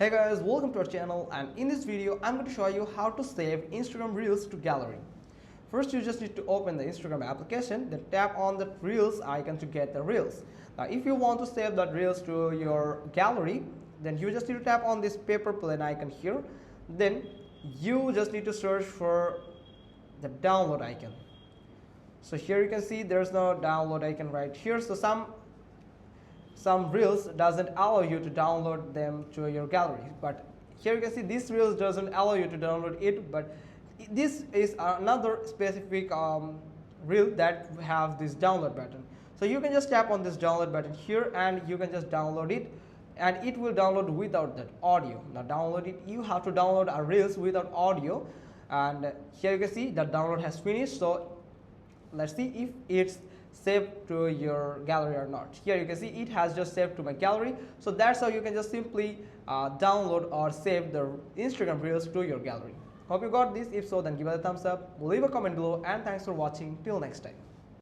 Hey guys, welcome to our channel, and in this video I'm going to show you how to save Instagram Reels to gallery. First you just need to open the Instagram application, then tap on the Reels icon to get the Reels. Now if you want to save that Reels to your gallery, then you just need to tap on this paper plane icon here. Then you just need to search for the download icon. So here you can see there's no download icon right here. So some reels doesn't allow you to download them to your gallery, but here you can see this reels doesn't allow you to download it, but this is another specific reel that have this download button. So you can just tap on this download button here and you can just download it, and it will download without that audio. Now download it, you have to download a reels without audio, and here you can see that download has finished. So let's see if it's saved to your gallery or not. Here you can see it has just saved to my gallery. So that's how you can just simply download or save the Instagram Reels to your gallery. Hope you got this. If so, then give it a thumbs up, leave a comment below, and thanks for watching. Till next time.